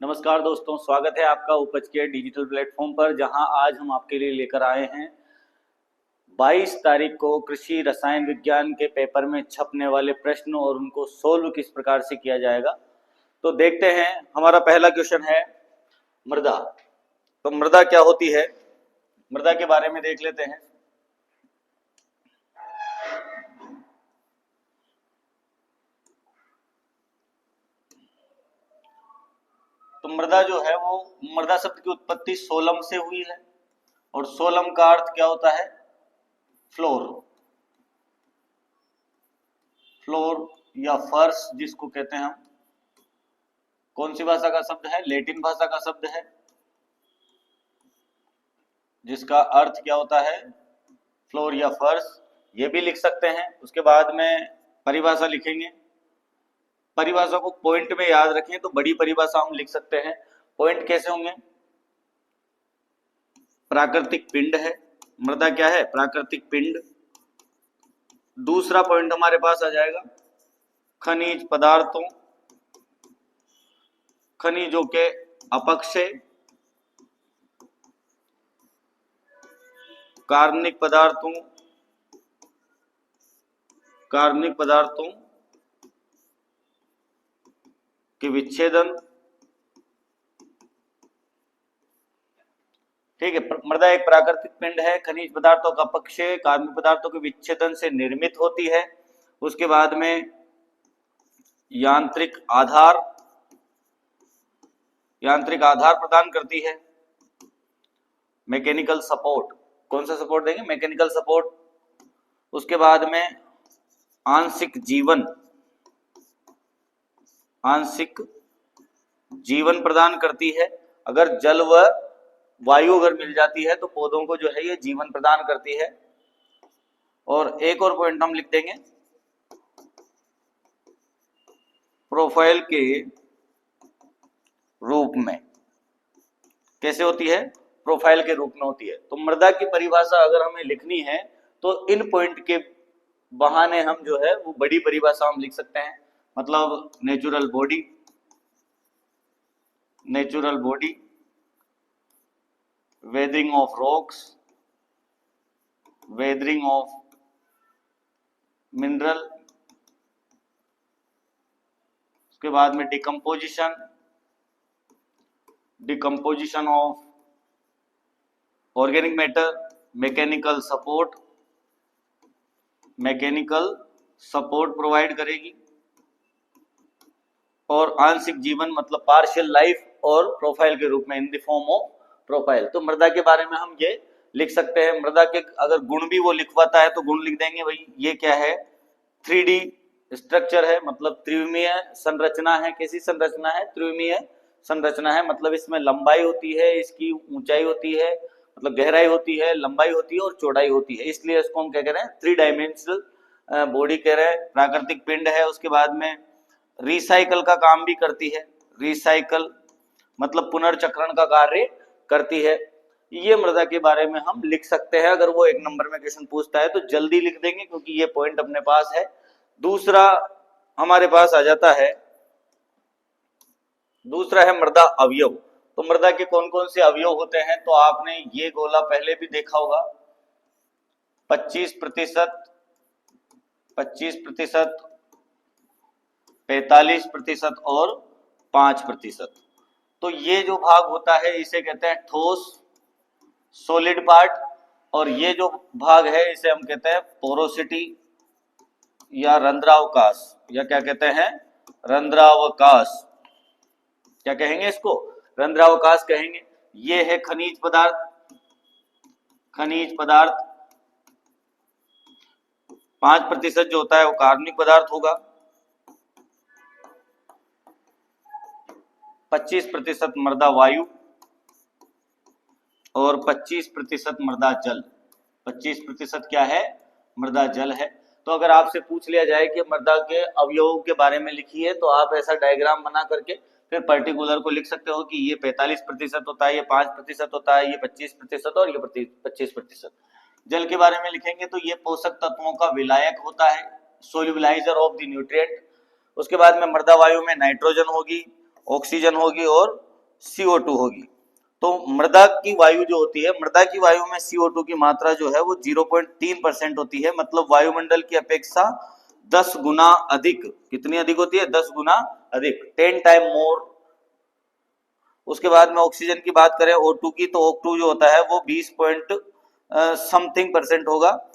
नमस्कार दोस्तों, स्वागत है आपका उपज के डिजिटल प्लेटफॉर्म पर, जहां आज हम आपके लिए लेकर आए हैं 22 तारीख को कृषि रसायन विज्ञान के पेपर में छपने वाले प्रश्न और उनको सोल्व किस प्रकार से किया जाएगा। तो देखते हैं। हमारा पहला क्वेश्चन है मृदा। तो मृदा क्या होती है, मृदा के बारे में देख लेते हैं। तो मृदा जो है वो मृदा शब्द की उत्पत्ति सोलम से हुई है और सोलम का अर्थ क्या होता है? फ्लोर। फ्लोर या फर्श जिसको कहते हैं हम। कौन सी भाषा का शब्द है? लैटिन भाषा का शब्द है, जिसका अर्थ क्या होता है? फ्लोर या फर्श। ये भी लिख सकते हैं। उसके बाद में परिभाषा लिखेंगे। परिभाषा को पॉइंट में याद रखें तो बड़ी परिभाषा हम लिख सकते हैं। पॉइंट कैसे होंगे? प्राकृतिक पिंड है मृदा। क्या है? प्राकृतिक पिंड। दूसरा पॉइंट हमारे पास आ जाएगा खनिज पदार्थों, खनिजों के अपक्षय, कार्बनिक पदार्थों, कार्बनिक पदार्थों के विच्छेदन। ठीक है। मृदा एक प्राकृतिक पिंड है, खनिज पदार्थों का अपक्षय, कार्बनिक पदार्थों के विच्छेदन से निर्मित होती है। उसके बाद में यांत्रिक आधार, यांत्रिक आधार प्रदान करती है। Mechanical support. कौन सा सपोर्ट देंगे? Mechanical support. उसके बाद में आंशिक जीवन, आंशिक जीवन प्रदान करती है। अगर जल व वायु अगर मिल जाती है तो पौधों को जो है ये जीवन प्रदान करती है। और एक और पॉइंट हम लिख देंगे, प्रोफाइल के रूप में। कैसे होती है? प्रोफाइल के रूप में होती है। तो मृदा की परिभाषा अगर हमें लिखनी है तो इन पॉइंट के बहाने हम जो है वो बड़ी परिभाषा हम लिख सकते हैं। मतलब natural body, natural body, weathering of rocks, weathering of mineral. उसके बाद में decomposition, decomposition of organic matter, mechanical support, mechanical support provide करेगी। और आंशिक जीवन मतलब पार्शियल लाइफ, और प्रोफाइल के रूप में in the form of profile. तो मृदा के बारे में हम ये लिख सकते हैं। मृदा के अगर गुण भी वो लिखवाता है तो गुण लिख देंगे भाई ये क्या है? 3D स्ट्रक्चर है, मतलब त्रिविमीय संरचना है। कैसी संरचना है? त्रिविमीय संरचना है। मतलब इसमें लंबाई होती है, इसकी ऊंचाई होती है, मतलब गहराई होती है, लंबाई होती है और चौड़ाई होती है। इसलिए इसको हम क्या कह रहे हैं? 3 डायमेंशनल बॉडी कह रहे हैं। प्राकृतिक पिंड है। उसके बाद में रिसाइकल का काम भी करती है। रिसाइकल मतलब पुनर्चक्रण का कार्य करती है। ये मृदा के बारे में हम लिख सकते हैं। अगर वो एक नंबर में क्वेश्चन पूछता है तो जल्दी लिख देंगे क्योंकि ये पॉइंट अपने पास है। दूसरा हमारे पास आ जाता है, दूसरा है मृदा अवयव। तो मृदा के कौन कौन से अवयव होते हैं? तो आपने ये गोला पहले भी देखा होगा, 25%, 25%, 45% और 5%। तो ये जो भाग होता है इसे कहते हैं ठोस, सॉलिड पार्ट। और ये जो भाग है इसे हम कहते हैं पोरोसिटी या रंध्रावकाश, या क्या कहते हैं? रंध्रावकाश। क्या कहेंगे इसको? रंध्रावकाश कहेंगे। ये है खनिज पदार्थ, खनिज पदार्थ। 5% जो होता है वो कार्बनिक पदार्थ होगा। 25% मृदा वायु और 25% मृदा जल। 25% क्या है? मृदा जल है। तो अगर आपसे पूछ लिया जाए कि मृदा के अवयवों के बारे में लिखिए तो आप ऐसा डायग्राम बना करके फिर पर्टिकुलर को लिख सकते हो कि ये 45% होता है, ये 5% होता है, ये 25% और ये 25%। जल के बारे में लिखेंगे तो ये पोषक तत्वों का विलायक होता है, सोल्यूबलाइजर ऑफ द न्यूट्रिएंट। उसके बाद में मृदा वायु में नाइट्रोजन होगी, ऑक्सीजन होगी और CO2 होगी। तो मृदा की वायु जो होती है, मृदा की वायु में CO2 की मात्रा जो है वो 0.3% होती है, मतलब वायुमंडल की अपेक्षा 10 गुना अधिक। कितनी अधिक होती है? 10 गुना अधिक, 10 टाइम मोर। उसके बाद में ऑक्सीजन की बात करें O2 की, तो O2 जो होता है वो 20 पॉइंट समथिंग परसेंट होगा।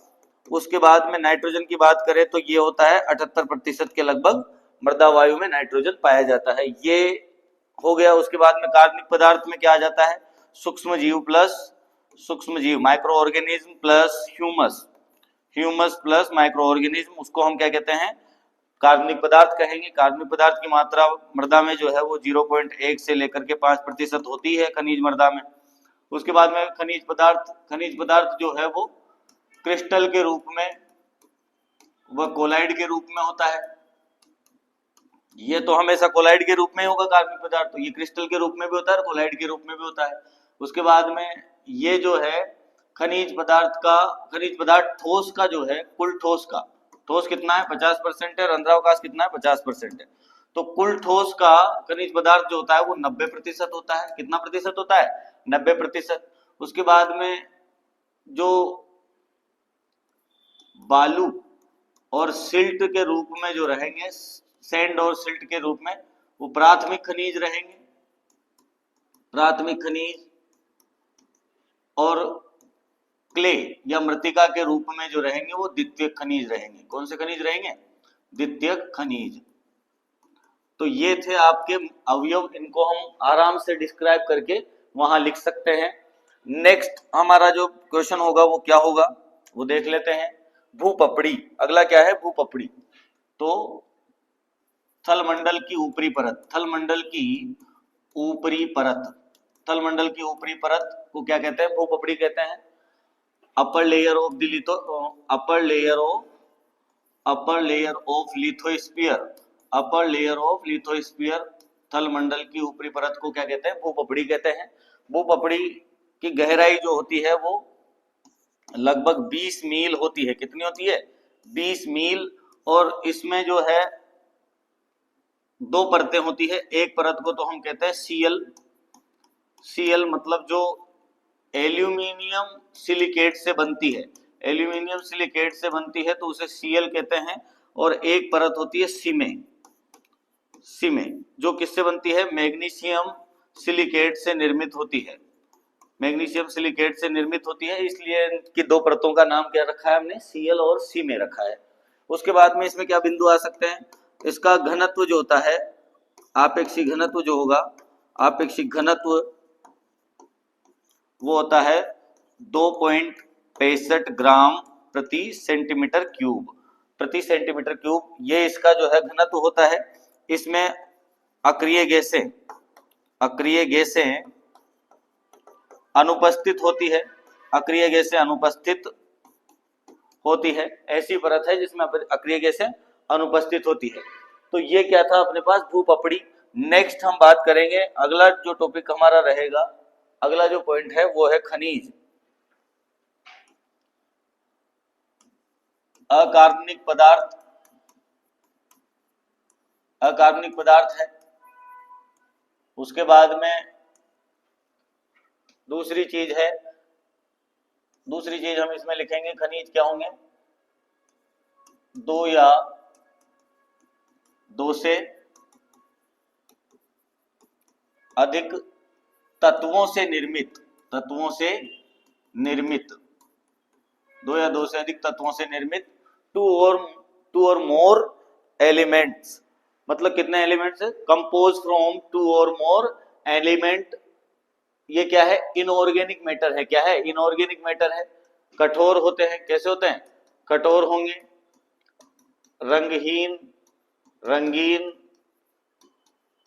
उसके बाद में नाइट्रोजन की बात करें तो ये होता है 78% के लगभग मृदा वायु में नाइट्रोजन पाया जाता है। ये हो गया। उसके बाद में कार्बनिक पदार्थ में क्या आ जाता है? सूक्ष्म जीव प्लस सूक्ष्म जीव, micro organism plus humus, humus plus micro organism, उसको हम क्या कहते हैं? कार्बनिक पदार्थ कहेंगे। कार्बनिक पदार्थ की मात्रा मृदा में जो है वो 0.1 से लेकर के 5% होती है खनिज मृदा में। उसके बाद में खनिज पदार्थ जो है वो क्रिस्टल के रूप में व कोलाइड के रूप में होता है। ये तो हमेशा कोलाइड के रूप में होगा कार्बनिक पदार्थ, तो ये क्रिस्टल के रूप में भी होता है और कोलाइड के रूप में भी होता है। उसके बाद में ये जो है खनिज पदार्थ ठोस का जो है, कुल ठोस कितना है? 50% है। रंध्रावकाश कितना है? 50% है। तो कुल ठोस का खनिज पदार्थ जो होता है वो 90% होता है। कितना प्रतिशत होता है? 90%। उसके बाद में जो बालू और सिल्ट के रूप में जो रहेंगे, सैंड और सिल्ट के रूप में, वो प्राथमिक खनिज रहेंगे। प्राथमिक खनिज और क्ले या मृतिका के रूप में जो रहेंगे वो द्वितीयक खनिज रहेंगे। कौन से खनिज रहेंगे? द्वितीयक खनिज। तो ये थे आपके अवयव, इनको हम आराम से डिस्क्राइब करके वहां लिख सकते हैं। नेक्स्ट हमारा जो क्वेश्चन होगा वो क्या होगा वो देख लेते हैं। भूपपड़ी, अगला क्या है? भूपपड़ी। तो थलमंडल की ऊपरी परत, थलमंडल की ऊपरी परत को क्या कहते हैं? भूपपड़ी कहते हैं। अपर लेयर ऑफ लिथोस्फीयर, थलमंडल की ऊपरी परत को क्या कहते हैं? भूपपड़ी कहते हैं। भूपपड़ी की गहराई जो होती है वो लगभग 20 मील होती है। कितनी होती है? 20 मील। और इसमें जो है दो परतें होती है। एक परत को तो हम कहते हैं सीएल, मतलब जो एल्यूमिनियम सिलिकेट से बनती है, एल्यूमिनियम सिलिकेट से बनती है तो उसे सीएल कहते हैं। और एक परत होती है सीमे, जो किससे बनती है? मैग्नीशियम सिलिकेट से निर्मित होती है। मैग्नीशियम सिलिकेट से निर्मित होती है, इसलिए इनकी दो परतों का नाम क्या रखा है हमने? सीएल और सीमे रखा है। उसके बाद में इसमें क्या बिंदु आ सकते हैं? इसका घनत्व जो होता है, आपेक्षिक घनत्व जो होगा, आपेक्षिक घनत्व वो होता है 2.65 ग्राम प्रति सेंटीमीटर क्यूब। ये इसका जो है घनत्व होता है। इसमें अक्रिय गैसें अनुपस्थित होती है। ऐसी परत है जिसमें अक्रिय गैसें अनुपस्थित होती है। तो ये क्या था अपने पास? भूपपड़ी। नेक्स्ट हम बात करेंगे, अगला जो टॉपिक हमारा रहेगा, अगला जो पॉइंट है वो है खनिज। अकार्बनिक पदार्थ है। उसके बाद में दूसरी चीज हम इसमें लिखेंगे, खनिज क्या होंगे? दो या दो से अधिक तत्वों से निर्मित, टू और मोर एलिमेंट्स। मतलब कितने एलिमेंट्स? कंपोज फ्रॉम 2 और मोर एलिमेंट। ये क्या है? इनऑर्गेनिक मैटर है। क्या है? इनऑर्गेनिक मैटर है। कठोर होते हैं। कैसे होते हैं? कठोर होंगे। रंगीन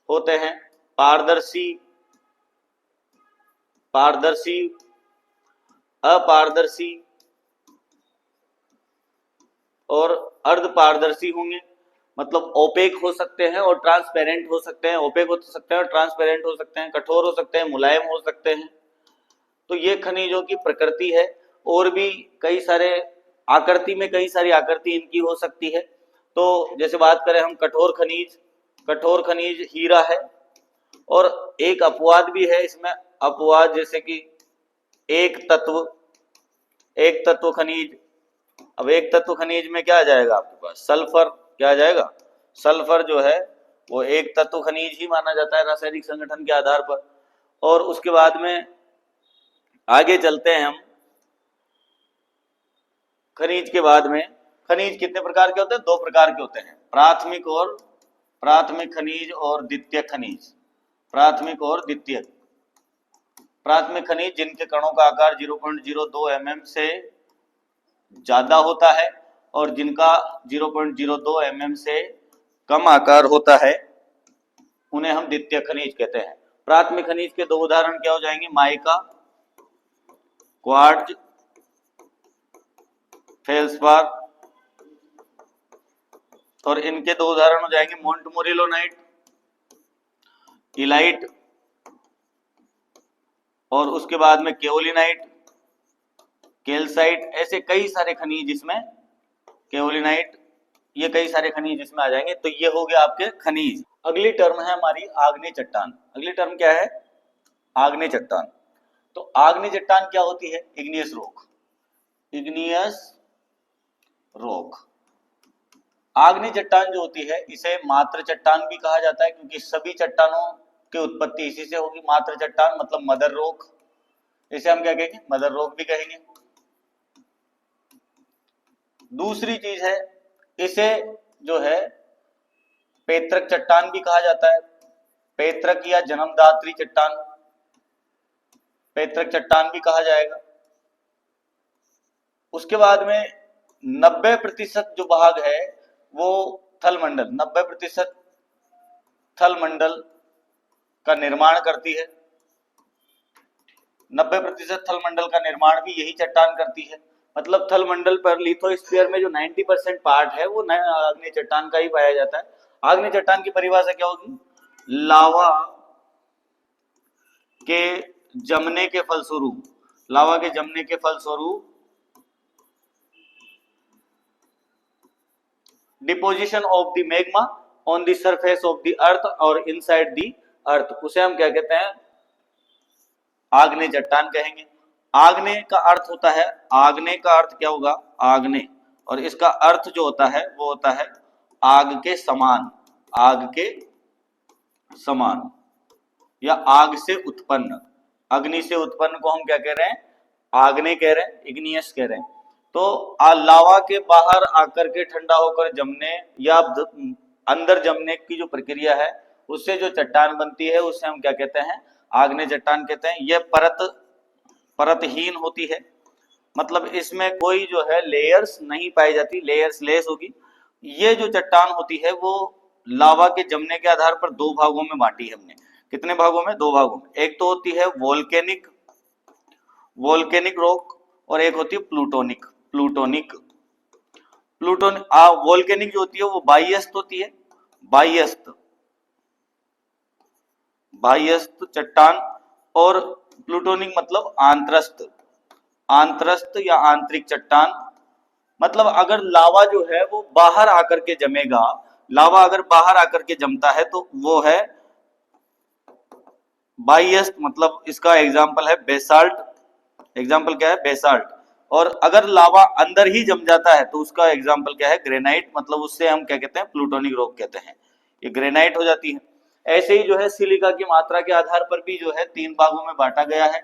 होते हैं। पारदर्शी, अपारदर्शी और अर्धपारदर्शी होंगे। मतलब ओपेक हो सकते हैं और ट्रांसपेरेंट हो सकते हैं। कठोर हो सकते हैं, मुलायम हो सकते हैं। तो ये खनिजों की प्रकृति है। और भी कई सारे आकृति में कई सारी आकृति इनकी हो सकती है। तो जैसे बात करें हम कठोर खनिज हीरा है। और एक अपवाद भी है इसमें, अपवाद जैसे कि एक तत्व खनिज। अब एक तत्व खनिज में क्या आ जाएगा आपके पास, सल्फर। क्या आ जाएगा, सल्फर जो है वो एक तत्व खनिज ही माना जाता है रासायनिक संगठन के आधार पर। और उसके बाद में आगे चलते हैं हम, खनिज के बाद में, खनिज कितने प्रकार के होते हैं, 2 प्रकार के होते हैं, प्राथमिक खनिज और द्वितीयक खनिज। प्राथमिक और द्वितीयक। प्राथमिक खनिज जिनके कणों का आकार 0.02 mm से ज्यादा होता है और जिनका 0.02 mm से कम आकार होता है, उन्हें हम द्वितीयक खनिज कहते हैं। प्राथमिक खनिज के 2 उदाहरण क्या हो जाएंगे, माइका, क्वार्ट्ज, फेल्सपार। और इनके 2 उदाहरण हो जाएंगे मोंटमोरिलोनाइट, इलाइट, और उसके बाद में केओलिनाइट, कैल्साइट। ऐसे कई सारे खनिज इसमें, केओलिनाइट, ये कई सारे खनिज इसमें आ जाएंगे। तो ये हो गया आपके खनिज। अगली टर्म है हमारी आग्नेय चट्टान। अगली टर्म क्या है, आग्नेय चट्टान। तो आग्नेय चट्टान क्या होती है, इग्नियस रॉक। इग्नियस रॉक, आग्नेय चट्टान जो होती है इसे मात्र चट्टान भी कहा जाता है, क्योंकि सभी चट्टानों की उत्पत्ति इसी से होगी। मात्र चट्टान मतलब मदर रॉक, इसे हम क्या कहेंगे, मदर रॉक भी कहेंगे। दूसरी चीज है, इसे जो है पैतृक चट्टान भी कहा जाता है, पैतृक या जन्मदात्री चट्टान, पैतृक चट्टान भी कहा जाएगा। उसके बाद में 90% जो भाग है वो थलमंडल, 90% थलमंडल का निर्माण करती है। 90% थलमंडल का निर्माण भी यही चट्टान करती है। मतलब थलमंडल पर लिथोस्फीयर में जो 90% पार्ट है वो आग्नेय चट्टान का ही पाया जाता है। आग्नेय चट्टान की परिभाषा क्या होगी, लावा के जमने के फलस्वरूप, लावा के जमने के फलस्वरूप deposition of the magma on the surface of the earth और इनसाइड द अर्थ, उसे हम क्या कहते हैं, आग्नेय चट्टान कहेंगे। आग्नेय का अर्थ होता है, आग्नेय का अर्थ क्या होगा, आग्नेय, और इसका अर्थ जो होता है वो होता है आग के समान, आग के समान या आग से उत्पन्न। अग्नि से उत्पन्न को हम क्या कह रहे हैं, आग्नेय कह रहे हैं, इग्नियस कह रहे हैं। तो लावा के बाहर आकर के ठंडा होकर जमने या अंदर जमने की जो प्रक्रिया है उससे जो चट्टान बनती है उसे हम क्या कहते हैं, आग्नेय चट्टान कहते हैं। यह परतहीन होती है, मतलब इसमें कोई जो है लेयर्स नहीं पाई जाती, लेयर्स लेस होगी। ये जो चट्टान होती है वो लावा के जमने के आधार पर 2 भागों में बांटी है हमने। कितने भागों में, 2 भागों में। एक तो होती है वोल्केनिक रॉक और एक होती है प्लूटोनिक। वोल्केनिक जो होती है वो बाह्यस्थ होती है, बाह्यस्थ चट्टान, और प्लूटोनिक मतलब आंतरस्थ या आंतरिक चट्टान। मतलब अगर लावा जो है वो बाहर आकर के जमेगा, लावा अगर बाहर आकर के जमता है तो वो है बाह्यस्थ, मतलब इसका एग्जाम्पल है बेसाल्ट। एग्जाम्पल क्या है, बेसाल्ट। और अगर लावा अंदर ही जम जाता है तो उसका एग्जाम्पल क्या है, ग्रेनाइट, मतलब उससे हम क्या कहते हैं, प्लूटोनिक रॉक कहते हैं। ये ग्रेनाइट हो जाती है। ऐसे ही जो है सिलिका की मात्रा के आधार पर भी जो है 3 भागों में बांटा गया है।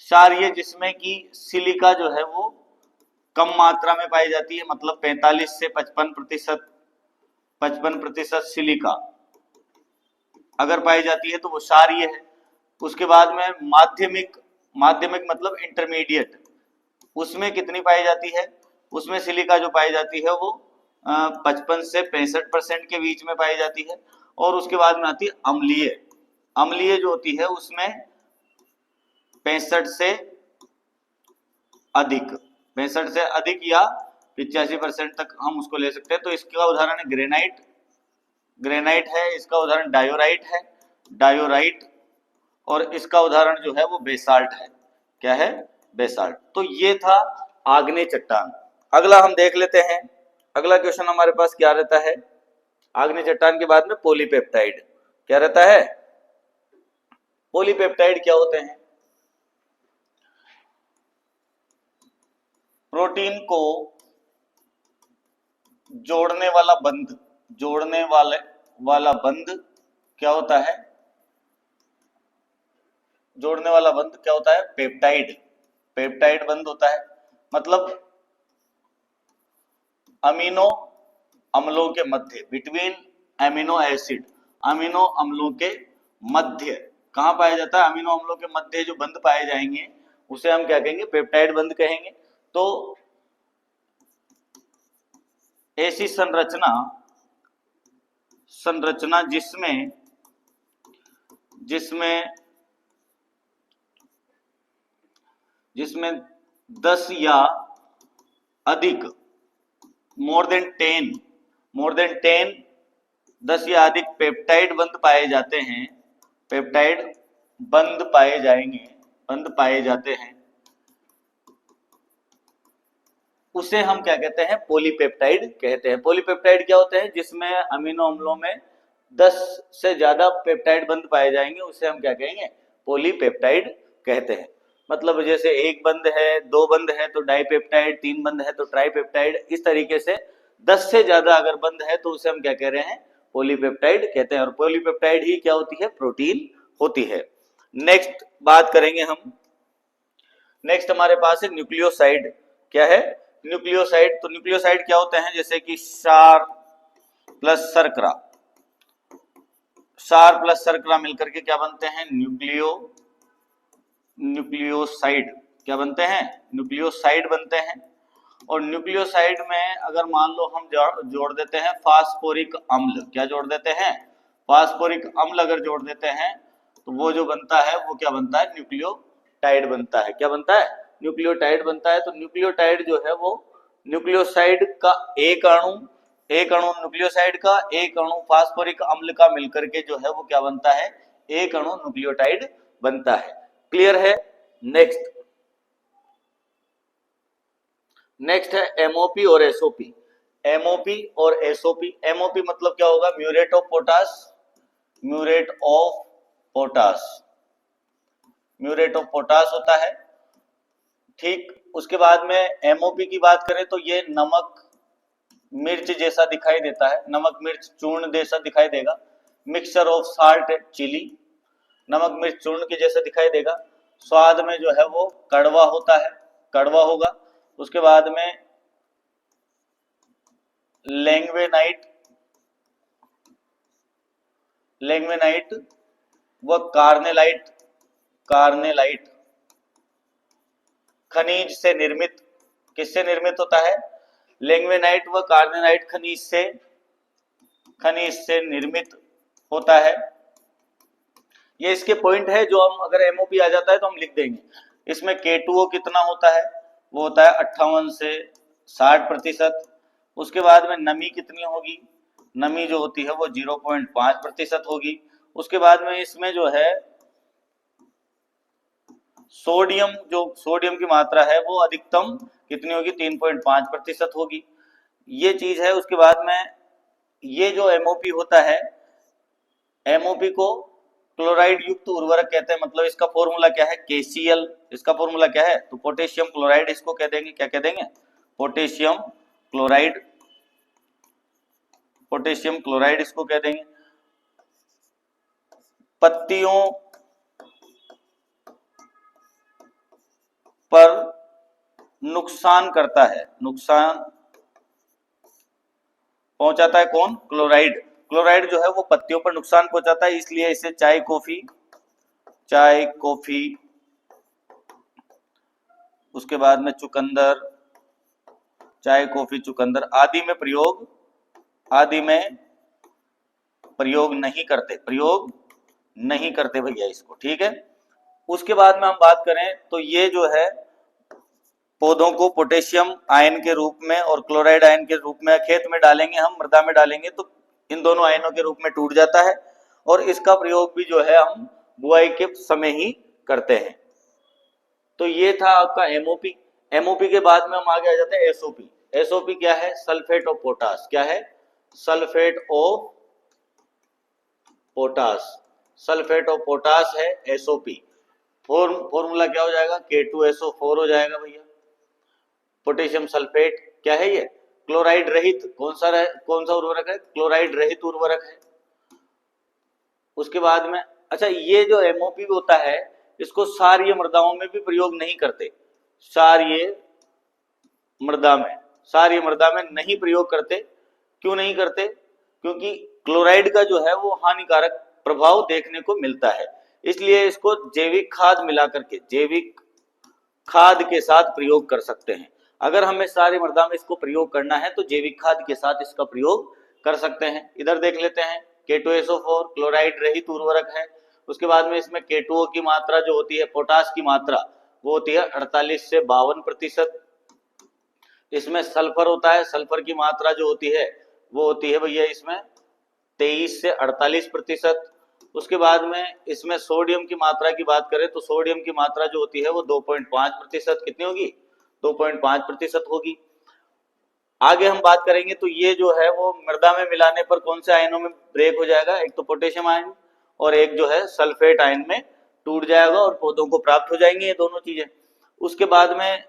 क्षारीय जिसमें कि सिलिका जो है वो कम मात्रा में पाई जाती है, मतलब 45 से 55% सिलिका अगर पाई जाती है तो वो क्षारीय है। उसके बाद में माध्यमिक मतलब इंटरमीडिएट, उसमें कितनी पाई जाती है, उसमें सिलिका जो पाई जाती है वो 55 से 65% के बीच में पाई जाती है। और उसके बाद में आती है अम्लीय जो होती है उसमें 65 से अधिक या 85% तक हम उसको ले सकते हैं। तो इसका उदाहरण है ग्रेनाइट है, इसका उदाहरण डायोराइट, और इसका उदाहरण जो है वो बेसाल्ट है। क्या है, बेसाल्ट। तो ये था आग्नेय चट्टान। अगला हम देख लेते हैं, अगला क्वेश्चन हमारे पास क्या रहता है, आग्नेय चट्टान के बाद में पॉलीपेप्टाइड क्या रहता है? पॉलीपेप्टाइड क्या होते हैं? प्रोटीन को जोड़ने वाला बंध, जोड़ने वाला बंध क्या होता है? जोड़ने वाला बंध क्या होता है? पेप्टाइड, पेप्टाइड बंध होता है। मतलब अमीनो अम्लों के मध्य, बिटवीन अमीनो एसिड, अमीनो अम्लों के मध्य कहां पाया जाता है? अमीनो अम्लों के मध्य जो बंध पाए जाएंगे उसे हम क्या कहेंगे? पेप्टाइड बंध कहेंगे। तो ऐसी संरचना जिसमें जिसमें जिसमें 10 या अधिक, मोर देन 10 10 या अधिक पेप्टाइड बंध पाए जाते हैं, पेप्टाइड बंध पाए जाएंगे, बंध पाए जाते हैं, उसे हम क्या कहते हैं? पॉलीपेप्टाइड कहते हैं। पॉलीपेप्टाइड क्या होते हैं? जिसमें अमीनो अम्लों में 10 से ज्यादा पेप्टाइड बंध पाए जाएंगे, उसे हम क्या कहेंगे? पॉलीपेप्टाइड कहते हैं। मतलब जैसे एक बंध है, दो बंध है तो डाइपेप्टाइड, तीन बंध है तो ट्राइपेप्टाइड, इस तरीके से 10 से ज्यादा अगर बंध है तो उसे हम क्या कह रहे हैं? पॉलीपेप्टाइड कहते हैं। और पॉलीपेप्टाइड ही क्या होती है? प्रोटीन होती है। नेक्स्ट बात करेंगे हम, नेक्स्ट हमारे पास है न्यूक्लियोसाइड। क्या है? न्यूक्लियोसाइड। तो न्यूक्लियोसाइड क्या होते हैं? जैसे कि क्षार प्लस शर्करा, क्षार प्लस शर्करा मिलकर के क्या बनते हैं? न्यूक्लियोसाइड। क्या बनते हैं? न्यूक्लियोसाइड बनते हैं। और न्यूक्लियोसाइड में अगर मान लो हम जोड़ देते हैं फास्फोरिक अम्ल, क्या जोड़ देते हैं? फास्फोरिक अम्ल अगर जोड़ देते हैं तो वो जो बनता है वो क्या बनता है? न्यूक्लियोटाइड बनता है। क्या बनता है? न्यूक्लियोटाइड बनता है। तो न्यूक्लियोटाइड जो है वो न्यूक्लियोसाइड का एक अणु न्यूक्लियोसाइड का एक अणु फास्फोरिक अम्ल का मिलकर के जो है वो क्या बनता है? एक अणु न्यूक्लियोटाइड बनता है। क्लियर है? नेक्स्ट है एमओपी और एसओपी। एमओपी और एसओपी। एमओपी मतलब क्या होगा? Muriate of potash, muriate of potash, muriate of potash होता है। ठीक, उसके बाद में एमओपी की बात करें तो ये नमक मिर्च जैसा दिखाई देता है, नमक मिर्च चूर्ण जैसा दिखाई देगा। मिक्सचर ऑफ साल्ट चिली, नमक मिर्च चूर्ण के जैसा दिखाई देगा। स्वाद में जो है वो कड़वा होता है, कड़वा होगा। उसके बाद में लैंग्वेनाइट, लैंग्वेनाइट व कार्नेलाइट, कार्नेलाइट खनिज से निर्मित, किससे निर्मित होता है? लैंग्वेनाइट व कार्नेलाइट खनिज से निर्मित होता है। ये इसके पॉइंट है जो हम अगर एमओपी आ जाता है तो हम लिख देंगे। इसमें K2O कितना होता है? वो होता है 58 से 60%। उसके बाद में नमी कितनी होगी? नमी जो होती है वो 0.5% होगी। उसके बाद में इसमें जो है सोडियम, जो सोडियम की मात्रा है वो अधिकतम कितनी होगी? 3.5% होगी। ये चीज है। उसके बाद में ये जो एमओपी होता है, एमओपी को क्लोराइड युक्त उर्वरक कहते हैं। मतलब इसका फॉर्मूला क्या है? KCl। इसका फॉर्मूला क्या है? तो पोटेशियम क्लोराइड इसको कह देंगे। क्या कह देंगे? पोटेशियम क्लोराइड, पोटेशियम क्लोराइड इसको कह देंगे। पत्तियों पर नुकसान करता है, नुकसान पहुंचाता है कौन? क्लोराइड। क्लोराइड जो है वो पत्तियों पर नुकसान पहुंचाता है, इसलिए इसे चाय कॉफी, उसके बाद में चुकंदर, चाय कॉफी चुकंदर आदि में प्रयोग नहीं करते भैया इसको। ठीक है। उसके बाद में हम बात करें तो ये जो है पौधों को पोटेशियम आयन के रूप में और क्लोराइड आयन के रूप में खेत में डालेंगे, हम मृदा में डालेंगे तो इन दोनों आयनों के रूप में टूट जाता है। और इसका प्रयोग भी जो है हम बुआई के समय ही करते हैं। तो ये था आपका एमओपी। एमओपी के बाद में हम आगे आ जाते हैं एसओपी। एसओपी क्या है? Sulphate of potash. क्या है? Sulphate of potash, sulphate of potash है SOP। फॉर्मूला क्या हो जाएगा, K2SO4 हो जाएगा भैया। पोटेशियम सल्फेट क्या है ये, क्लोराइड रहित, कौन सा उर्वरक है, क्लोराइड रहित उर्वरक है। उसके बाद में अच्छा, ये जो MOP होता है इसको क्षारीय मृदाओं में भी प्रयोग नहीं करते, क्षारीय मृदा में नहीं प्रयोग करते। क्यों नहीं करते, क्योंकि क्लोराइड का जो है वो हानिकारक प्रभाव देखने को मिलता है, इसलिए इसको जैविक खाद मिलाकर के, जैविक खाद के साथ प्रयोग कर सकते हैं। अगर हमें क्षारीय मृदा में इसको प्रयोग करना है तो जैविक खाद के साथ इसका प्रयोग कर सकते हैं। इधर देख लेते हैं, K2SO4 क्लोराइड रहित उर्वरक है। उसके बाद में इसमें K2O की मात्रा जो होती है, पोटास की मात्रा, वो होती है 48 से 52%। इसमें सल्फर होता है, सल्फर की मात्रा जो होती है वो होती है भैया इसमें 23 से 48%। उसके बाद में इसमें सोडियम की मात्रा की बात करें तो सोडियम की मात्रा जो होती है वो 2.5%, कितनी होगी, 2.5% होगी। आगे हम बात करेंगे तो ये जो है वो मृदा में मिलाने पर कौन से आयनों में ब्रेक हो जाएगा, एक तो पोटेशियम आयन और एक जो है सल्फेट आयन में टूट जाएगा और पौधों को प्राप्त हो जाएंगे ये दोनों चीजें। उसके बाद में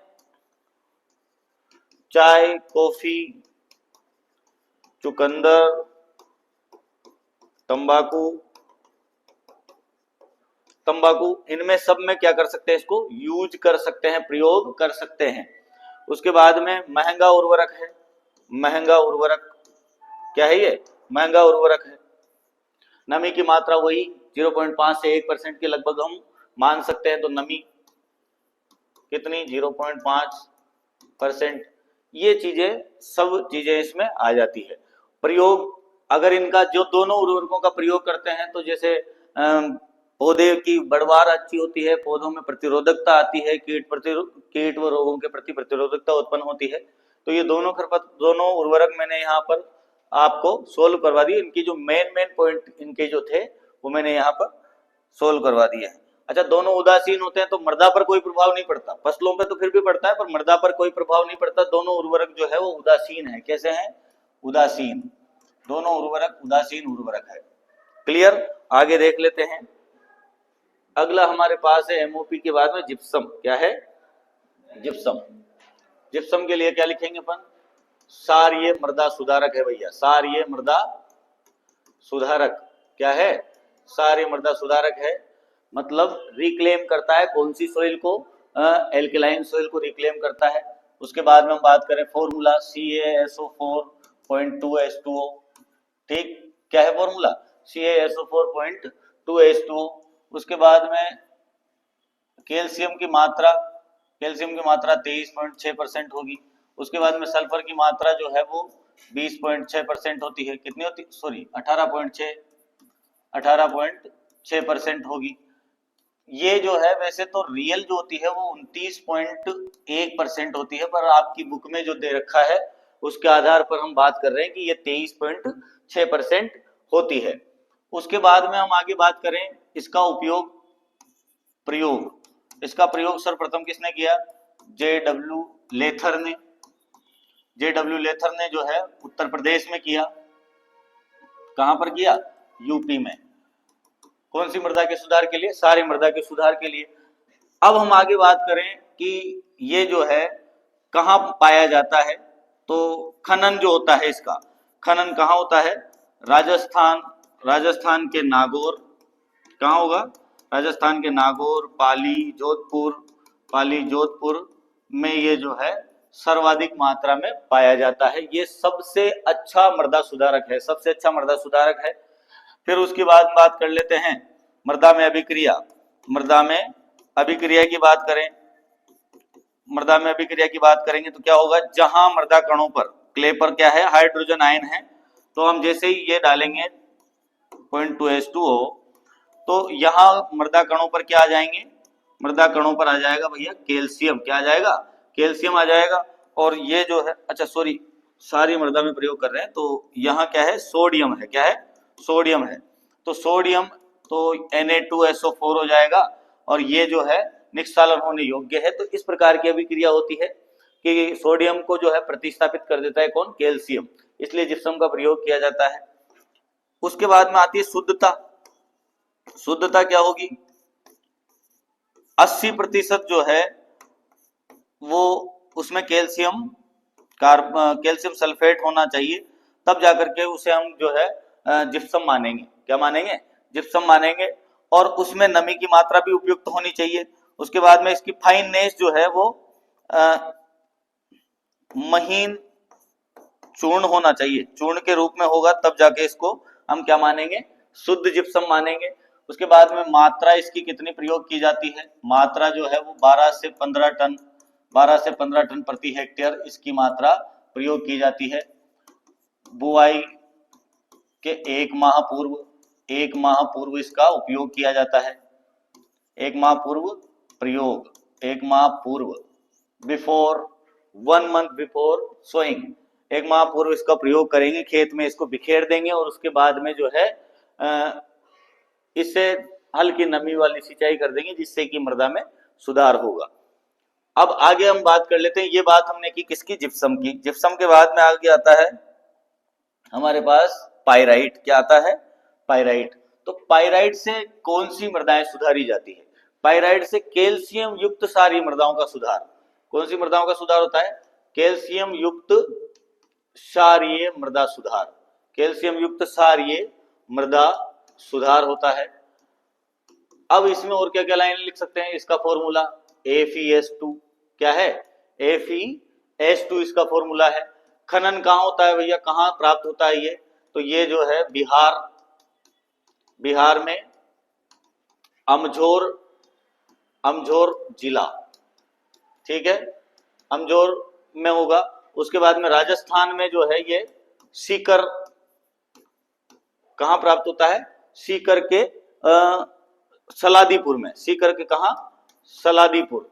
चाय, कॉफी, चुकंदर, तंबाकू, इनमें सब में क्या कर सकते हैं, इसको यूज कर सकते हैं, प्रयोग कर सकते हैं। उसके बाद में महंगा उर्वरक है, महंगा उर्वरक क्या है, ये महंगा उर्वरक है। नमी की मात्रा वही 0.5 से 1% के लगभग हम मान सकते हैं, तो नमी कितनी, 0.5%। ये चीजें, सब चीजें इसमें आ जाती है। प्रयोग अगर इनका जो दोनों उर्वरकों का प्रयोग करते हैं तो जैसे पौधे की बढ़वार अच्छी होती है, पौधों में प्रतिरोधकता आती है, कीट व रोगों के प्रति प्रतिरोधकता उत्पन्न होती है। तो ये दोनों उर्वरक मैंने यहाँ पर आपको सोल्व करवा दी। इनकी जो मेन पॉइंट इनके जो थे वो मैंने यहाँ पर सोल्व करवा दिए हैं। अच्छा, दोनों उदासीन होते हैं तो मृदा पर कोई प्रभाव नहीं पड़ता, फसलों पे तो फिर भी पड़ता है पर मृदा पर कोई प्रभाव नहीं पड़ता। दोनों उर्वरक जो है वो उदासीन है। कैसे हैं, उदासीन, दोनों उर्वरक उदासीन उर्वरक है। क्लियर, आगे देख लेते हैं। अगला हमारे पास है MOP के बाद में जिप्सम। क्या है, जिप्सम। जिप्सम के लिए क्या लिखेंगे अपन, क्षारीय मृदा सुधारक है भैया, क्षारीय मृदा सुधारक। क्या है, क्षारीय मृदा सुधारक है, मतलब रिक्लेम करता है कौन सी सोइल को, एल्कलाइन सोइल को रिक्लेम करता है। उसके बाद में हम बात करें फॉर्मूला CaSO4.2H2O। ठीक, क्या है फॉर्मूला, CaSO4.2H2O। उसके बाद में कैल्शियम की मात्रा 23.6% होगी। उसके बाद में सल्फर की मात्रा जो है वो 20.6% होती है, कितनी होती, सॉरी 18.6% होगी। ये जो है वैसे तो रियल जो होती है वो 29.1% होती है, पर आपकी बुक में जो दे रखा है उसके आधार पर हम बात कर रहे हैं कि ये 23.6% होती है। उसके बाद में हम आगे बात करें इसका प्रयोग, इसका प्रयोग सर्वप्रथम किसने किया, JW लेथर ने। JW लेथर ने जो है उत्तर प्रदेश में किया। कहां पर किया, यूपी में। कौन सी मृदा के सुधार के लिए, क्षारीय मृदा के सुधार के लिए। अब हम आगे बात करें कि ये जो है कहां पाया जाता है, तो खनन जो होता है इसका, खनन कहां होता है, राजस्थान के नागौर। कहां होगा, राजस्थान के नागौर, पाली, जोधपुर में ये जो है सर्वाधिक मात्रा में पाया जाता है। ये सबसे अच्छा मृदा सुधारक है, सबसे अच्छा मृदा सुधारक है। फिर उसके बाद बात कर लेते हैं मृदा में अभिक्रिया। मृदा में अभिक्रिया की बात करें, मृदा में अभिक्रिया की बात करेंगे तो क्या होगा, जहां मृदा कणों पर, क्ले पर क्या है, हाइड्रोजन आयन है, तो हम जैसे ही ये डालेंगे 0.2H2O, तो यहाँ मृदा कणों पर क्या आ जाएंगे, मृदा कणों पर आ जाएगा भैया कैल्शियम। क्या आ जाएगा, कैल्शियम आ जाएगा। और ये जो है, अच्छा सॉरी, सारी मृदा में प्रयोग कर रहे हैं, तो यहाँ क्या है, सोडियम है। क्या है, सोडियम है। तो सोडियम तो Na2SO4 हो जाएगा और ये जो है निष्कालन होने योग्य है। तो इस प्रकार की अभिक्रिया होती है। कि सोडियम को जो है प्रतिस्थापित कर देता है कौन, कैल्शियम, इसलिए जिप्सम का प्रयोग किया जाता है। उसके बाद में आती है शुद्धता। शुद्धता क्या होगी, 80% जो है वो उसमें कैल्शियम कैल्शियम सल्फेट होना चाहिए, तब जाकर के उसे हम जो है जिप्सम मानेंगे। क्या मानेंगे, जिप्सम मानेंगे। और उसमें नमी की मात्रा भी उपयुक्त होनी चाहिए। उसके बाद में इसकी फाइननेस जो है वो महीन चूर्ण होना चाहिए, चूर्ण के रूप में होगा, तब जाके इसको हम क्या मानेंगे, शुद्ध जिप्सम मानेंगे। उसके बाद में मात्रा इसकी कितनी प्रयोग की जाती है, मात्रा जो है वो 12 से 15 टन 12 से 15 टन प्रति हेक्टेयर इसकी मात्रा प्रयोग की जाती है। बुआई के एक माह पूर्व इसका उपयोग किया जाता है। एक माह पूर्व प्रयोग, एक माह पूर्व, बिफोर 1 मंथ बिफोर सोइंग, एक माह पूर्व इसका प्रयोग करेंगे, खेत में इसको बिखेर देंगे और उसके बाद में जो है इससे हल्की नमी वाली सिंचाई कर देंगे, जिससे कि मृदा में सुधार होगा। अब आगे हम बात कर लेते हैं, ये बात हमने की किसकी, जिप्सम की। जिप्सम के बाद में आगे आता है हमारे पास पाइराइट। क्या आता है, पाइराइट। तो पाइराइट से कौन सी मृदाएं सुधारी जाती है, पाइराइट से कैल्शियम युक्त सारी मृदाओं का सुधार। कौन सी मृदाओं का सुधार होता है, कैल्शियम युक्त क्षारीय मृदा सुधार, कैल्शियम युक्त क्षारीय मृदा सुधार होता है। अब इसमें और क्या क्या लाइन लिख सकते हैं, इसका फॉर्मूला FeS2। क्या है, FeS2 इसका फॉर्मूला है। खनन कहाँ होता है भैया, कहाँ प्राप्त होता है ये, तो ये जो है बिहार में अमझोर जिला, ठीक है, अमझोर में होगा। उसके बाद में राजस्थान में जो है ये सीकर, कहाँ प्राप्त होता है, सीकर के सलादीपुर में, सीकर के कहा, सलादीपुर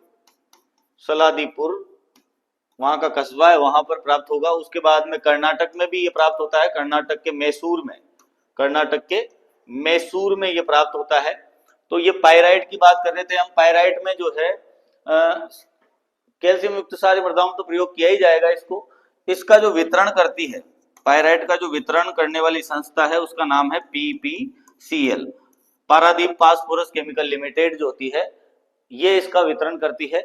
वहां का कस्बा है, वहां पर प्राप्त होगा। उसके बाद में कर्नाटक में भी ये प्राप्त होता है, कर्नाटक के मैसूर में ये प्राप्त होता है। तो ये पाइराइट की बात कर रहे थे हम। पाइराइट में जो है कैल्शियम युक्त सारी मृदाओं तो प्रयोग किया ही जाएगा इसको। इसका जो वितरण करती है, पाइराइट का जो वितरण करने वाली संस्था है उसका नाम है PPCL, Paradip phosphorus chemical limited जो होती है, ये इसका वितरण करती है।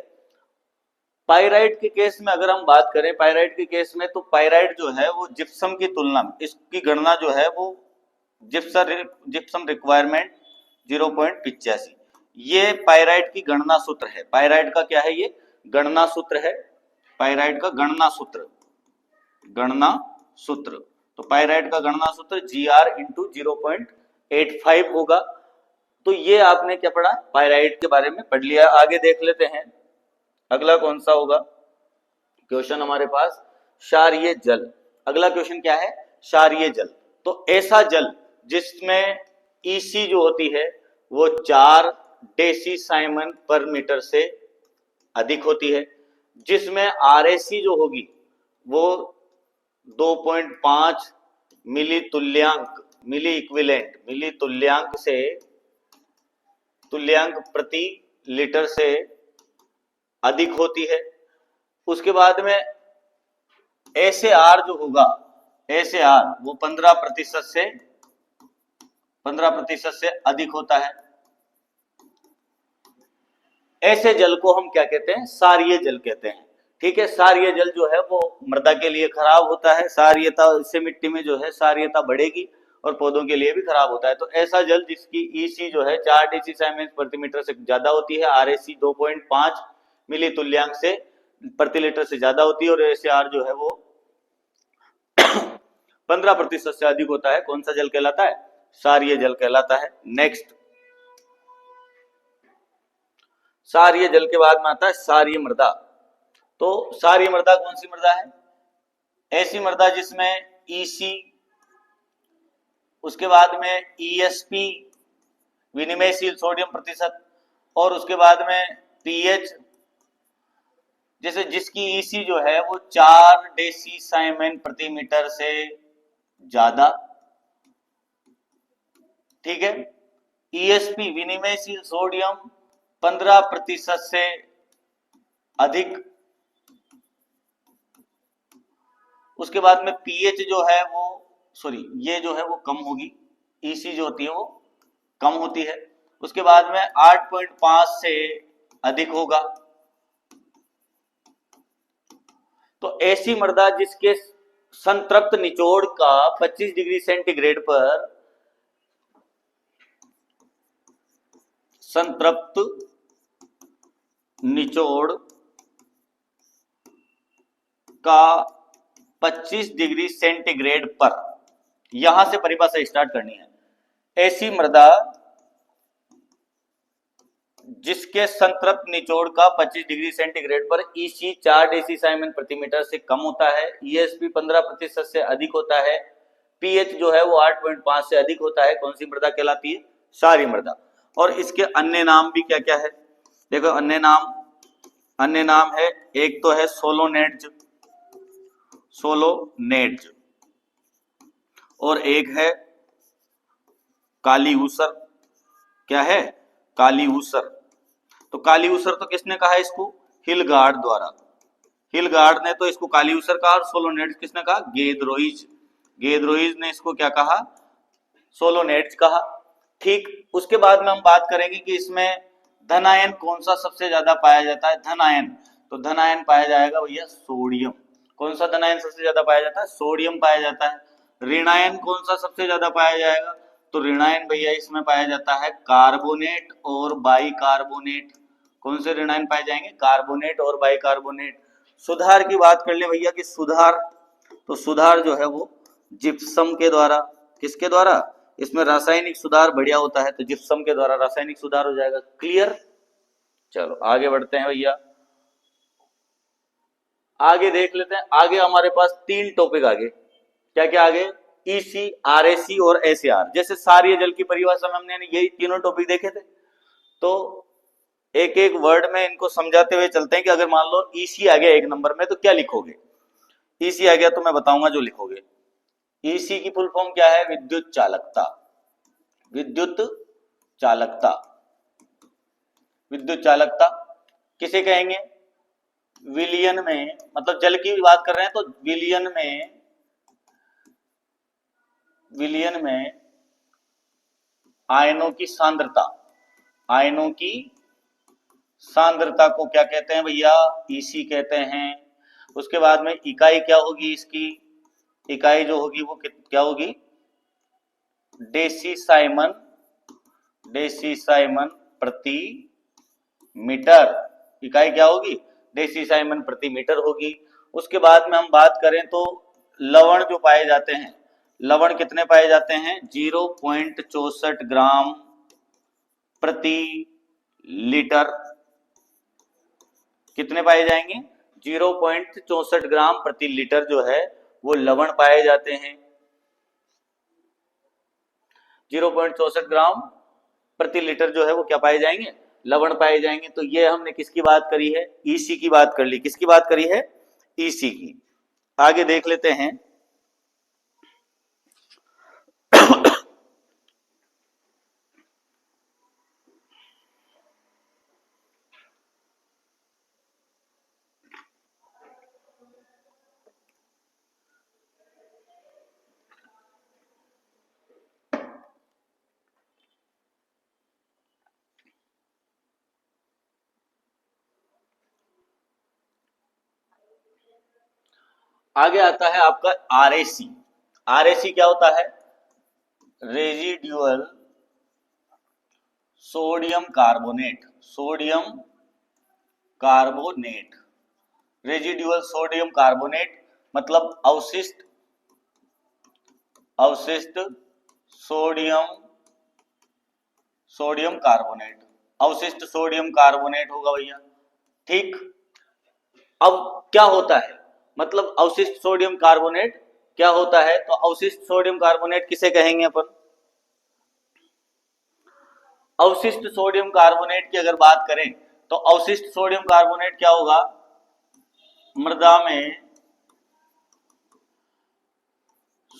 पाइराइट के केस में अगर हम बात करें, पाइराइट के केस में, तो पाइराइट जो है वो जिप्सम की तुलना में, इसकी गणना जो है वो जिप्सम रिक्वायरमेंट 0.85, ये पाइराइट की गणना सूत्र है। पाइराइट का क्या है, ये गणना सूत्र है, पाइराइट का गणना सूत्र। तो पाइराइट का गणना सूत्र Gr × 0.85 होगा। तो ये आपने क्या पढ़ा, पाइराइट के बारे में पढ़ लिया। आगे देख लेते हैं अगला कौन सा होगा क्वेश्चन हमारे पास, क्षारीय जल। अगला क्वेश्चन क्या है, क्षारीय जल। तो ऐसा जल जिसमें EC जो होती है वो 4 डेसीसाइमन पर मीटर से अधिक होती है, जिसमें RAC जो होगी वो 2.5 मिली तुल्यांक प्रति लीटर से अधिक होती है। उसके बाद में SAR जो होगा, SAR वो 15% से अधिक होता है। ऐसे जल को हम क्या कहते हैं, क्षारीय जल कहते हैं। ठीक है, क्षारीय जल जो है वो मृदा के लिए खराब होता है, क्षारीयता, इससे मिट्टी में जो है क्षारीयता बढ़ेगी और पौधों के लिए भी खराब होता है। तो ऐसा जल जिसकी EC जो है 4 डेसीसाइमन प्रति मीटर से ज्यादा होती है, RAC 2.5 मिली तुल्यांक से प्रति लीटर से ज्यादा होती है, और SAR जो है वो 15% से अधिक होता है, कौन सा जल कहलाता है, क्षारीय जल कहलाता है। नेक्स्ट, क्षारीय जल के बाद में आता है क्षारीय मृदा। तो क्षारीय मृदा कौन सी मृदा है, ऐसी मृदा जिसमें EC, उसके बाद में ESP विनिमयशील सोडियम प्रतिशत, और उसके बाद में pH, जैसे जिसकी EC जो है वो 4 डेसीसाइमन प्रति मीटर से ज्यादा, ठीक है। ESP विनिमयशील सोडियम 15% से अधिक, उसके बाद में पीएच जो है वो, सॉरी ये जो है वो कम होगी, ईसी जो होती है वो कम होती है। उसके बाद में 8.5 से अधिक होगा। तो ऐसी मृदा जिसके संतृप्त निचोड़ का 25 डिग्री सेंटीग्रेड पर संतृप्त निचोड़ का 25 डिग्री सेंटीग्रेड पर, यहां से परिभाषा स्टार्ट करनी है। ऐसी मृदा जिसके संतृप्त निचोड़ का 25 डिग्री सेंटीग्रेड पर ईसी 4 डेसीसाइमन प्रति मीटर से कम होता है, ईएसपी 15% से अधिक होता है, पीएच जो है वो 8.5 से अधिक होता है, कौन सी मृदा कहलाती है? क्षारीय मृदा। और इसके अन्य नाम भी क्या क्या है? देखो अन्य नाम है, एक तो है सोलोनेट्ज, और एक है काली ऊसर। क्या है? काली ऊसर। तो काली ऊसर तो किसने कहा इसको? हिलगार्ड द्वारा। हिलगार्ड ने तो इसको काली ऊसर कहा, और सोलोनेट्स किसने कहा? गेदरोइज ने इसको क्या कहा? सोलोनेट्स कहा। ठीक, उसके बाद में हम बात करेंगे कि इसमें धनायन कौन सा सबसे ज्यादा पाया जाता है। धनायन, तो धनायन पाया जाएगा भैया सोडियम। कौन सा धनायन सबसे ज्यादा पाया जाता है? सोडियम पाया जाता है। ऋणायन कौन सा सबसे ज्यादा पाया जाएगा? तो ऋणायन भैया इसमें पाया जाता है कार्बोनेट और बाइकार्बोनेट। कौन से ऋणायन पाए जाएंगे? कार्बोनेट और बाइकार्बोनेट। सुधार की बात कर ले भैया कि सुधार, तो सुधार जो है वो जिप्सम के द्वारा, किसके द्वारा? इसमें रासायनिक सुधार बढ़िया होता है, तो जिप्सम के द्वारा रासायनिक सुधार हो जाएगा। क्लियर? चलो आगे बढ़ते हैं भैया, आगे देख लेते हैं। आगे हमारे पास 3 टॉपिक आगे, क्या क्या आगे? ईसी, आरएसी और एसएआर। जैसे क्षारीय जल की परिभाषा में हमने यही तीनों टॉपिक देखे थे, तो एक एक वर्ड में इनको समझाते हुए चलते हैं कि अगर मान लो ईसी आ गया 1 नंबर में तो क्या लिखोगे? ईसी आ गया तो मैं बताऊंगा जो लिखोगे। ईसी की फुल फॉर्म क्या है? विद्युत चालकता। विद्युत चालकता, विद्युत चालकता किसे कहेंगे? विलियन में, मतलब जल की बात कर रहे हैं तो विलियन में आयनों की सांद्रता, आयनों की सांद्रता को क्या कहते हैं भैया? ईसी कहते हैं। उसके बाद में इकाई क्या होगी इसकी? इकाई जो होगी वो क्या होगी? डेसीसाइमन, डेसीसाइमन प्रति मीटर। इकाई क्या होगी? डेसीसाइमन प्रति मीटर होगी। उसके बाद में हम बात करें तो लवण जो पाए जाते हैं, लवण कितने पाए जाते हैं? 0.64 ग्राम प्रति लीटर। कितने पाए जाएंगे? 0.64 ग्राम प्रति लीटर जो है वो लवण पाए जाते हैं। 0.64 ग्राम प्रति लीटर जो है वो क्या पाए जाएंगे? लवण पाए जाएंगे। तो ये हमने किसकी बात करी है? ईसी की बात कर ली। किसकी बात करी है? ईसी की। आगे देख लेते हैं। आगे आता है आपका आरएसी। आरएसी क्या होता है? Residual sodium carbonate. Sodium carbonate, residual sodium carbonate मतलब अवशिष्ट, अवशिष्ट सोडियम कार्बोनेट, अवशिष्ट सोडियम कार्बोनेट होगा भैया। ठीक, अब क्या होता है? मतलब अवशिष्ट सोडियम कार्बोनेट क्या होता है? तो अवशिष्ट सोडियम कार्बोनेट किसे कहेंगे अपन? अवशिष्ट सोडियम कार्बोनेट की अगर बात करें तो अवशिष्ट सोडियम कार्बोनेट क्या होगा? मृदा में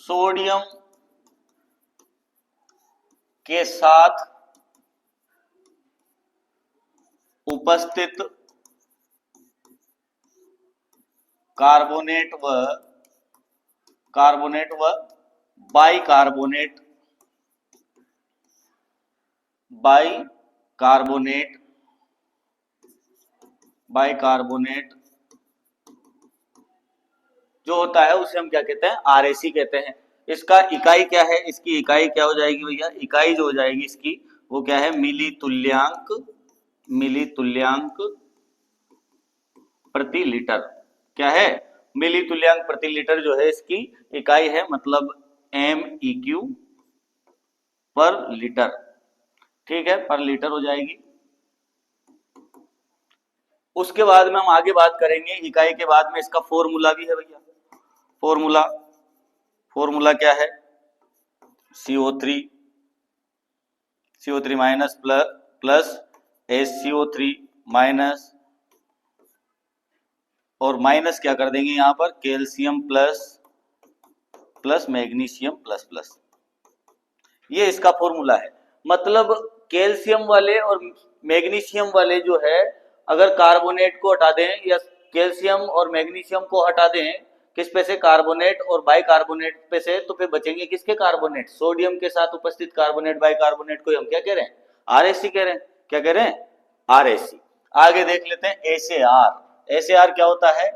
सोडियम के साथ उपस्थित कार्बोनेट व कार्बोनेट व बाइकार्बोनेट, बाइकार्बोनेट जो होता है उसे हम क्या कहते हैं, आरएसी कहते हैं। इसका इकाई क्या है, इसकी इकाई क्या हो जाएगी भैया, इकाई जो हो जाएगी इसकी वो क्या है, मिली तुल्यांक प्रति लीटर। क्या है, मिली तुल्यांक प्रति लीटर जो है इसकी इकाई है, मतलब MEQ पर लीटर। ठीक है, पर लीटर हो जाएगी। उसके बाद में हम आगे बात करेंगे, इकाई के बाद में इसका फॉर्मूला भी है भैया। फॉर्मूला क्या है, CO3 minus plus HCO3 minus, और माइनस क्या कर देंगे यहाँ पर, कैल्शियम प्लस मैग्नीशियम प्लस। ये इसका फॉर्मूला है। मतलब कैल्शियम वाले और मैग्नीशियम वाले जो है, अगर कार्बोनेट को हटा दें या कैल्शियम और मैग्नीशियम को हटा दें, किस पे से, कार्बोनेट और बाइकार्बोनेट पे से, तो फिर बचेंगे किसके, कार्बोनेट। सोडियम के साथ उपस्थित कार्बोनेट बाइकार्बोनेट को हम क्या कह रहे हैं, RAC कह रहे हैं। क्या कह रहे हैं, RAC। आगे देख लेते हैं SAR क्या होता है,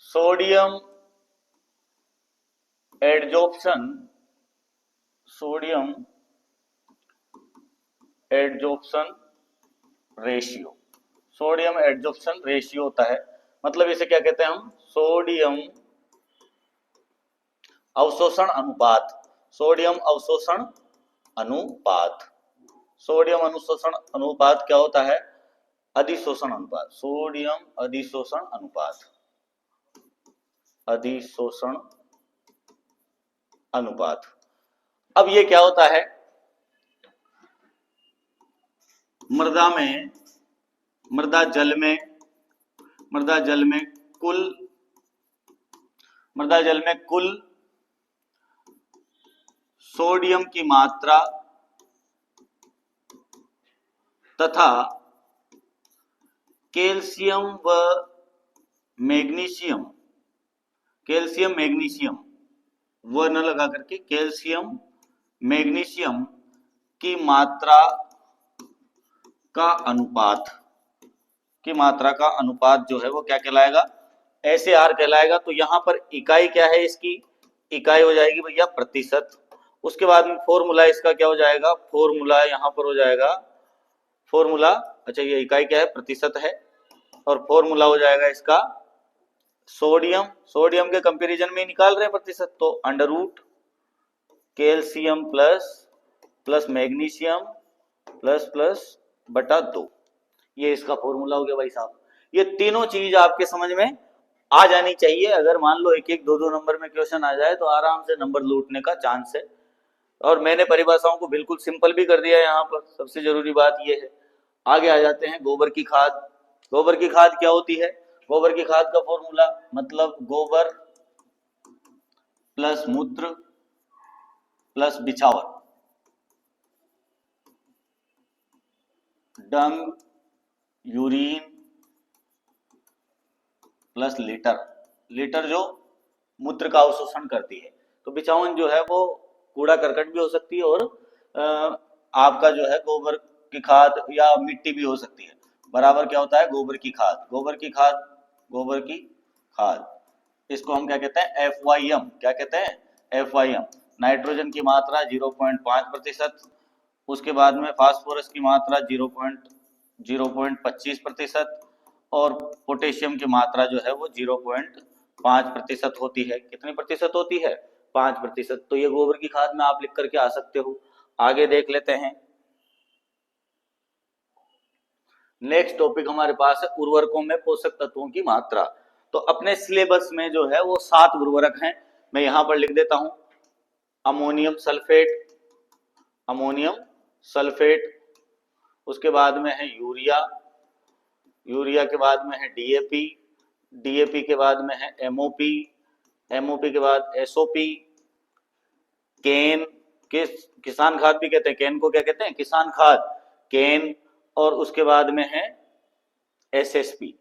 सोडियम एडजॉर्प्शन रेशियो होता है। मतलब इसे क्या कहते हैं हम, सोडियम अवशोषण अनुपात क्या होता है, अधिशोषण अनुपात। अब ये क्या होता है, मृदा जल में कुल सोडियम की मात्रा तथा कैल्शियम मैग्नीशियम व न लगा करके कैल्शियम मैग्नीशियम की मात्रा का अनुपात जो है वो क्या कहलाएगा, SAR कहलाएगा। तो यहाँ पर इकाई क्या है, इसकी इकाई हो जाएगी भैया प्रतिशत। उसके बाद में फॉर्मूला इसका क्या हो जाएगा, फॉर्मूला यहाँ पर हो जाएगा अच्छा ये इकाई क्या है, प्रतिशत है, और फॉर्मूला हो जाएगा इसका सोडियम के कंपैरिजन में निकाल रहे हैं प्रतिशत, तो under root calcium plus magnesium plus बटा 2। ये इसका फॉर्मूला हो गया भाई साहब। ये तीनों चीज आपके समझ में आ जानी चाहिए। अगर मान लो 1-1, 2-2 नंबर में क्वेश्चन आ जाए तो आराम से नंबर लूटने का चांस है। और मैंने परिभाषाओं को बिल्कुल सिंपल भी कर दिया है यहाँ पर। सबसे जरूरी बात ये है। आगे आ जाते हैं, गोबर की खाद। गोबर की खाद क्या होती है, गोबर की खाद का फॉर्मूला मतलब गोबर प्लस मूत्र प्लस बिछावन, डंग यूरिन प्लस लीटर जो मूत्र का अवशोषण करती है। तो बिछावन जो है वो कूड़ा करकट भी हो सकती है और आपका जो है गोबर की खाद या मिट्टी भी हो सकती है। बराबर क्या होता है, गोबर की खाद। इसको हम क्या कहते हैं, FYM। क्या कहते हैं, FYM। नाइट्रोजन की मात्रा 0.5%, उसके बाद में फास्फोरस की मात्रा 0.25% और पोटेशियम की मात्रा जो है वो 0.5% होती है। कितनी प्रतिशत होती है, 5%। तो ये गोबर की खाद में आप लिख करके आ सकते हो। आगे देख लेते हैं, नेक्स्ट टॉपिक हमारे पास है उर्वरकों में पोषक तत्वों की मात्रा। तो अपने सिलेबस में जो है वो 7 उर्वरक हैं, मैं यहां पर लिख देता हूं। अमोनियम सल्फेट, उसके बाद में है यूरिया के बाद में है DAP के बाद में है MOP के बाद SOP, केन, किसान खाद भी कहते हैं, केन को क्या कहते हैं, किसान खाद, केन, और उसके बाद में है SSP।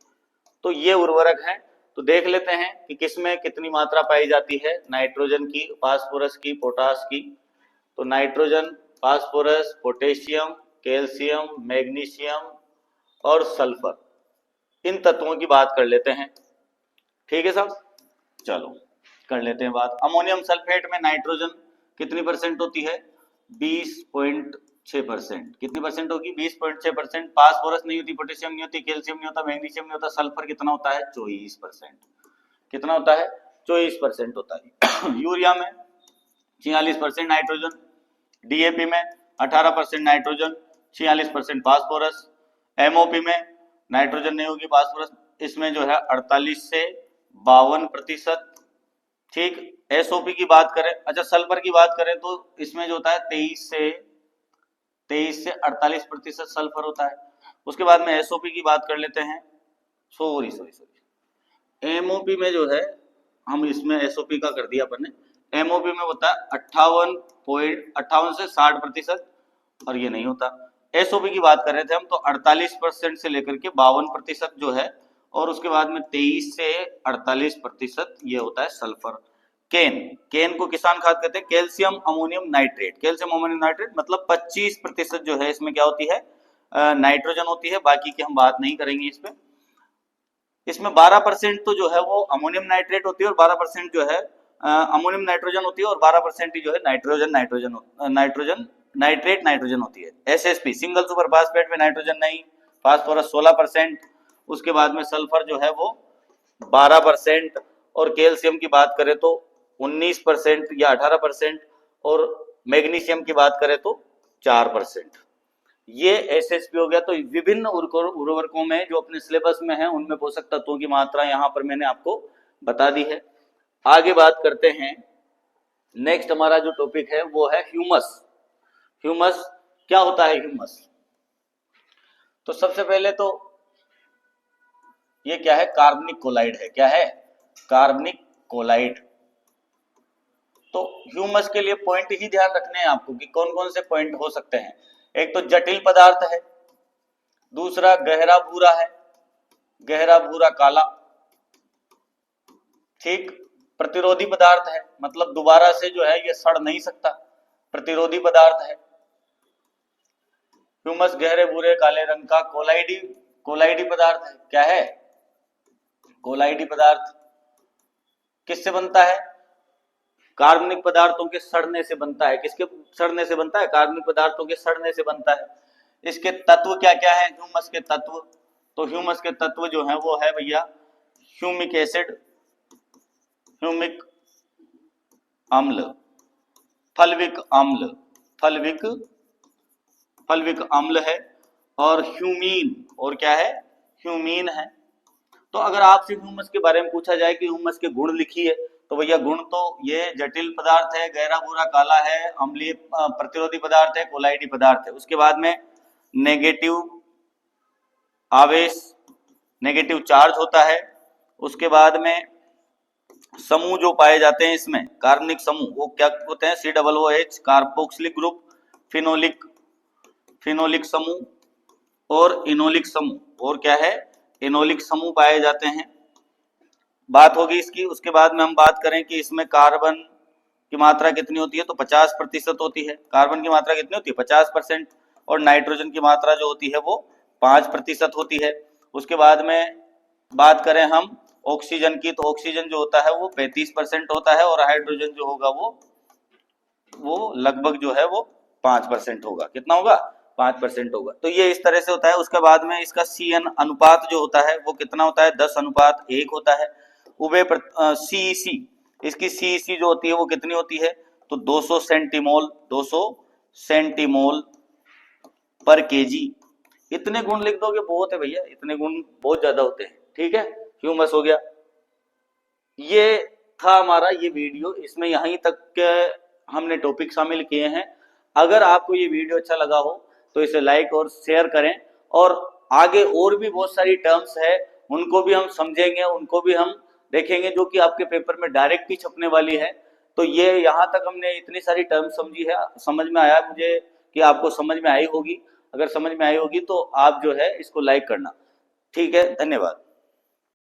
तो ये उर्वरक हैं। तो देख लेते हैं कि किसमें कितनी मात्रा पाई जाती है, नाइट्रोजन की, फास्फोरस की, पोटास की। तो nitrogen, phosphorus, potassium, calcium, magnesium और सल्फर, इन तत्वों की बात कर लेते हैं। ठीक है साहब, चलो कर लेते हैं बात। अमोनियम सल्फेट में नाइट्रोजन कितनी परसेंट होती है? 20.6%। कितनी परसेंट होगी? 20.6%। फास्फोरस नहीं होती, पोटेशियम नहीं होती, कैल्शियम नहीं होता, मैग्नीशियम नहीं होता, सल्फर कितना होता है? 24%। कितना होता है? 24% होता है। यूरिया में 46% नाइट्रोजन, डीएपी में 18% नाइट्रोजन, 46% फास्फोरस, एमओपी में नाइट्रोजन नहीं होगी, फास्फोरस, इसमें जो है 48 से 52%। ठीक, एसओपी की बात करें, अच्छा सल्फर की बात करें तो इसमें जो होता है 23 से 48% सल्फर होता है। उसके बाद में एसओपी की बात कर लेते हैं, सॉरी एमओपी में जो है, हम इसमें एसओपी का कर दिया अपन ने, एमओपी में होता है 58 से 60%, और ये नहीं होता। एसओपी की बात कर रहे थे हम, तो 48% से लेकर के 52% जो है, और उसके बाद में 23 से 48% ये होता है सल्फर। केन को किसान खाद कहते हैं, calcium ammonium nitrate. Calcium ammonium nitrate मतलब 25% जो है इसमें क्या होती है? नाइट्रोजन होती है, बाकी की हम बात नहीं करेंगे इस पे। इसमें 12% तो जो है वो अमोनियम नाइट्रेट होती है, और 12% जो है अमोनियम नाइट्रोजन होती है, और 12% ही जो है नाइट्रोजन होती है। एसएसपी सिंगल सुपर फास्फेट में नाइट्रोजन नहीं, फास्फोरस 16%, उसके बाद में सल्फर जो है वो 12%, और कैल्शियम की बात करें तो 19% या 18%, और मैग्नीशियम की बात करें तो 4%। ये एसएसपी हो गया। तो विभिन्न उर्वरकों में जो अपने सिलेबस में है उनमें पोषक तत्वों की मात्रा यहाँ पर मैंने आपको बता दी है। आगे बात करते हैं, नेक्स्ट हमारा जो टॉपिक है वो है ह्यूमस। ह्यूमस क्या होता है? ह्यूमस तो सबसे पहले तो ये क्या है? कार्बनिक कोलाइड है। क्या है? कार्बनिक कोलाइड। तो ह्यूमस के लिए पॉइंट ही ध्यान रखने हैं आपको कि कौन कौन से पॉइंट हो सकते हैं। एक तो जटिल पदार्थ है, दूसरा गहरा भूरा है, गहरा भूरा काला। ठीक, प्रतिरोधी पदार्थ है, मतलब दोबारा से जो है ये सड़ नहीं सकता, प्रतिरोधी पदार्थ है। ह्यूमस गहरे भूरे काले रंग का कोलाइडी पदार्थ है। क्या है? कोलाइडी पदार्थ किससे बनता है? कार्बनिक पदार्थों के सड़ने से बनता है। किसके सड़ने से बनता है? कार्बनिक पदार्थों के सड़ने से बनता है। इसके तत्व क्या क्या है ह्यूमस के तत्व? तो ह्यूमस के तत्व जो है वो है भैया ह्यूमिक एसिड, ह्यूमिक अम्ल, फल्विक अम्ल, फल्विक अम्ल है, और ह्यूमीन, और क्या है? ह्यूमीन है। तो अगर आपसे ह्यूमस के बारे में पूछा जाए कि ह्यूमस के गुण लिखिए, तो भैया गुण तो ये जटिल पदार्थ है, गहरा भूरा काला है, अम्लीय प्रतिरोधी पदार्थ है, कोलाइडी पदार्थ है। उसके बाद में नेगेटिव आवेश, नेगेटिव चार्ज होता है। उसके बाद में समूह जो पाए जाते हैं इसमें, कार्बनिक समूह, वो क्या होते हैं? COOH कार्बोक्सिलिक ग्रुप, फिनोलिक समूह और इनोलिक समूह, और क्या है? इनोलिक समूह पाए जाते हैं। बात होगी इसकी। उसके बाद में हम बात करें कि इसमें कार्बन की मात्रा कितनी होती है, तो 50% होती है। कार्बन की मात्रा कितनी होती है? 50%। और नाइट्रोजन की मात्रा जो होती है वो 5% होती है। उसके बाद में बात करें हम ऑक्सीजन की, तो ऑक्सीजन जो होता है वो 35% होता है, और हाइड्रोजन जो होगा वो लगभग जो है वो 5% होगा। कितना होगा? 5% होगा। तो ये इस तरह से होता है। उसके बाद में इसका CN अनुपात जो होता है वो कितना होता है? 10:1 होता है। उभय CEC, इसकी CEC जो होती है वो कितनी होती है? तो 200 सेंटीमोल पर केजी। इतने गुण लिख दोगे बहुत है भैया, इतने गुण बहुत ज्यादा होते हैं। ठीक है, ह्यूमस हो गया। ये था हमारा ये वीडियो, इसमें यहीं तक के हमने टॉपिक शामिल किए हैं। अगर आपको ये वीडियो अच्छा लगा हो तो इसे लाइक और शेयर करें, और आगे और भी बहुत सारी टर्म्स है उनको भी हम समझेंगे, उनको भी हम देखेंगे, जो कि आपके पेपर में डायरेक्ट ही छपने वाली है। तो ये यहाँ तक हमने इतनी सारी टर्म समझी है, समझ में आया मुझे कि आपको समझ में आई होगी। अगर समझ में आई होगी तो आप जो है इसको लाइक करना। ठीक है, धन्यवाद।